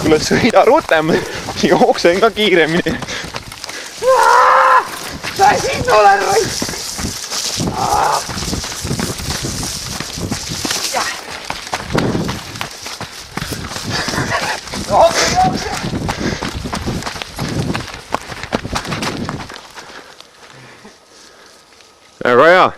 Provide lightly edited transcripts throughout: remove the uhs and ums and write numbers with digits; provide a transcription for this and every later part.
kuule, sõida rutem, jooksen ka kiiremini. Siin olen raisk. Väga hea.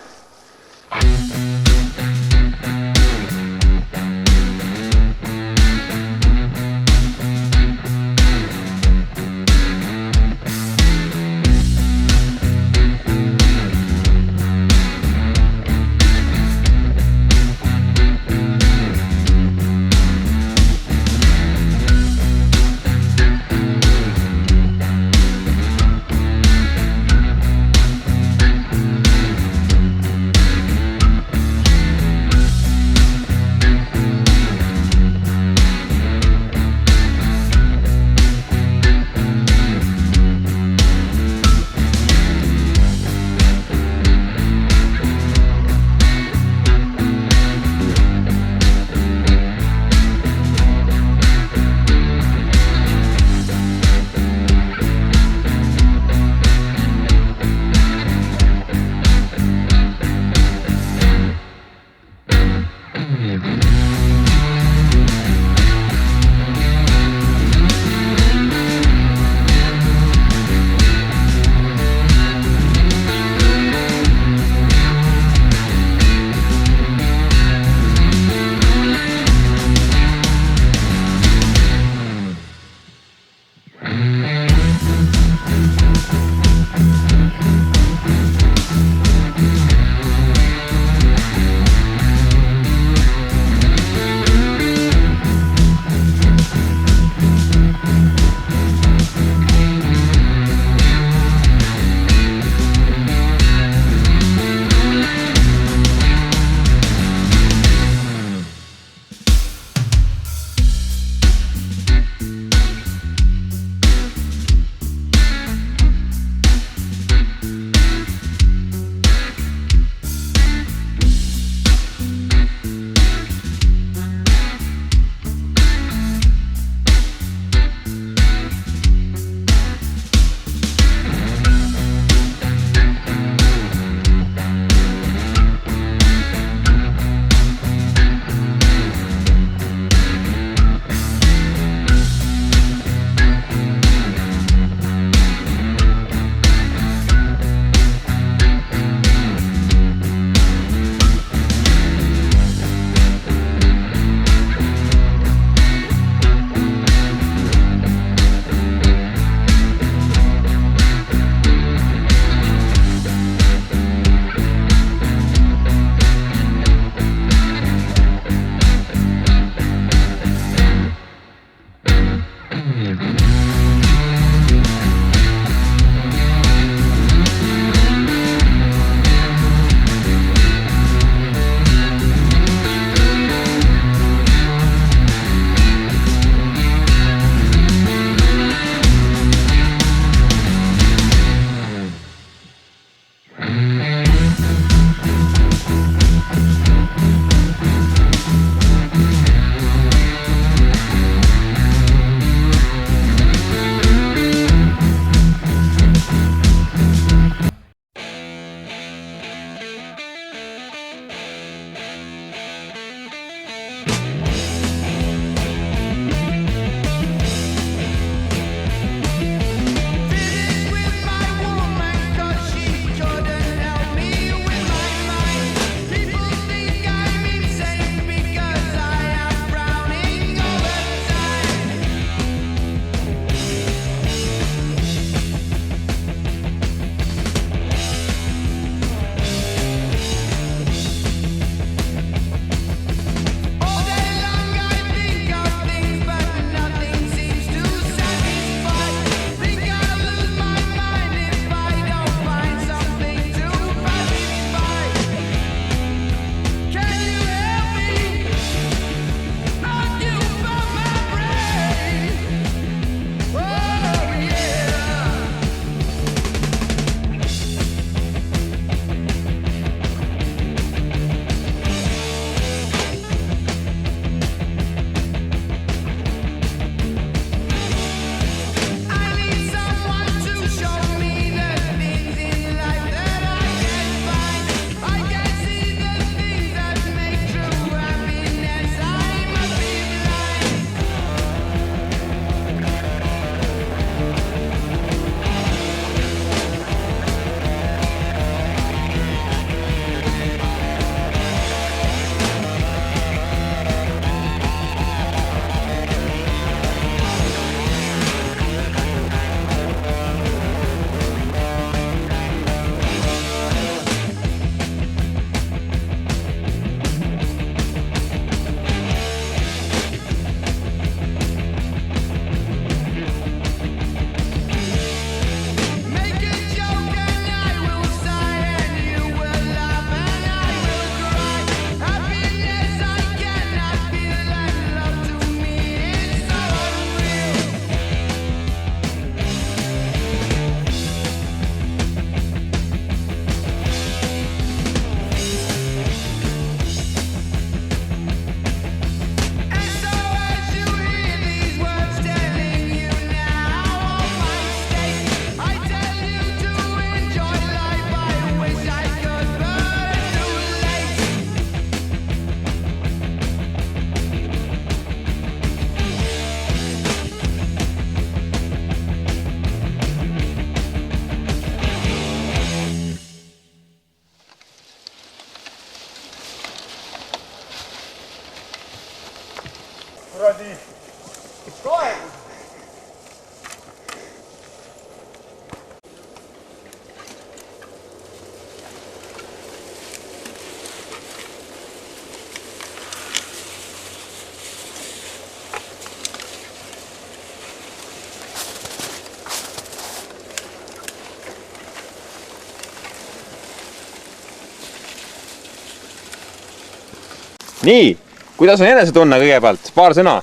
nii, kuidas on enesetunne kõigepealt? Paar sõna.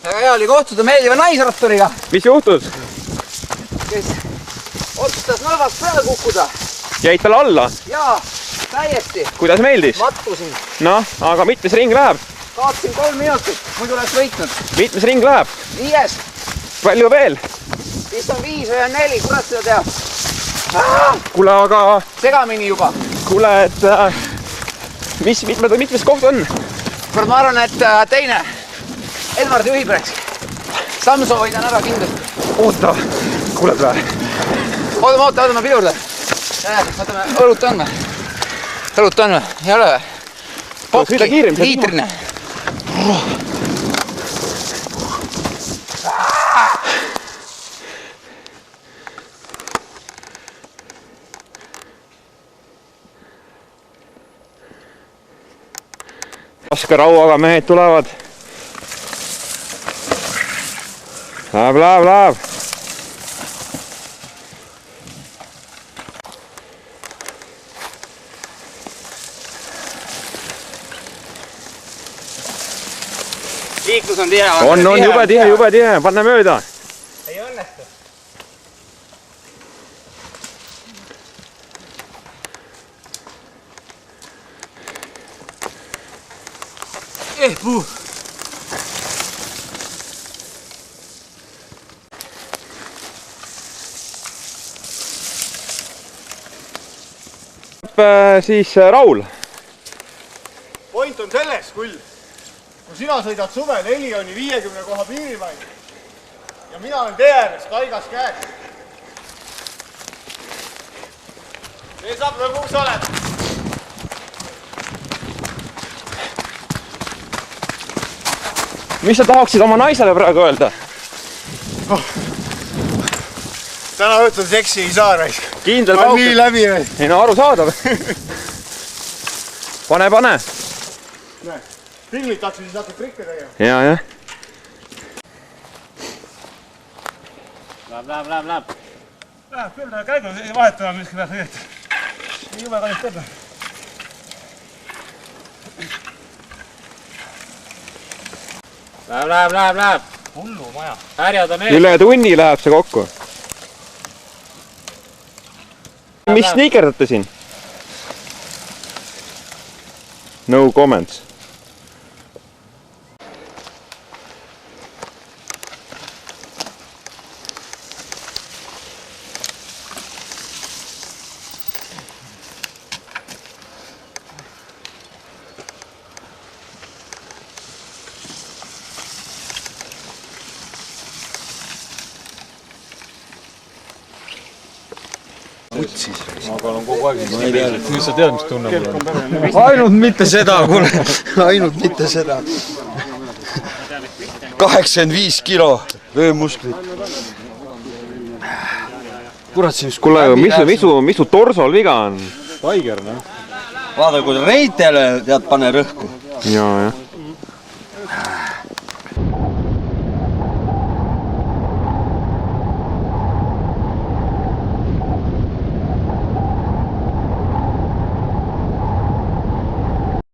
Väga hea oli kohtuda meeldiva naisratturiga, Mis juhtus? kes otsustas nõlvast peale kukkuda. Jäid talle alla? Jaa, täiesti. Kuidas meeldis? Mattusin. Noh, aga mitmes ring läheb? Kaotasin 3 minutit, muidu oleks võitnud. Mitmes ring läheb? 5. Palju veel? Vist on 5 või on 4, kurat seda teab. Kuule, aga... Segamini juba. Kuule, et... mitmes koht on? Ma arvan, et teine. Edvard juhib rääks. Samso hoidan ära kindlasti. Oota, kuuled või? Oota, ma pidurdan. Võtame, õlut on või? Õlut on või? Ei ole või? Sõida kiirem. Liitrine. Raske rauaga mehed tulevad. Läheb. Liiklus on tihe. On jube tihe, panne mööda. Ei õnnestu. Puu. Siis Raul. Point on selles, kui sina sõidad suvel Elioni 50 koha piirimail ja mina olen tee ääres kaigas käes. See saab nagu sa oled. Mis sa tahaksid oma naisele praegu öelda? Täna õhtul seksi ei saa raisk. Kindel on nii läbi või? Ei no arusaadav. Pane. Pinglit tahtsin siis natuke trikke tegema. Ja. Läheb küll, käigu vahetama miski pealt õieti. Nii jube kallis teeb. Läheb. Hullu maja. Härjad on ees. Üle tunni läheb see kokku. Mis sniikerdate siin? No comments. Ainult mitte seda, kuule. Ainult mitte seda. 85 kilo vöömusklit. Kurat, see just... Kuule, mis su torsol viga on? Vaata, kui reitele tead pane rõhku. Ja.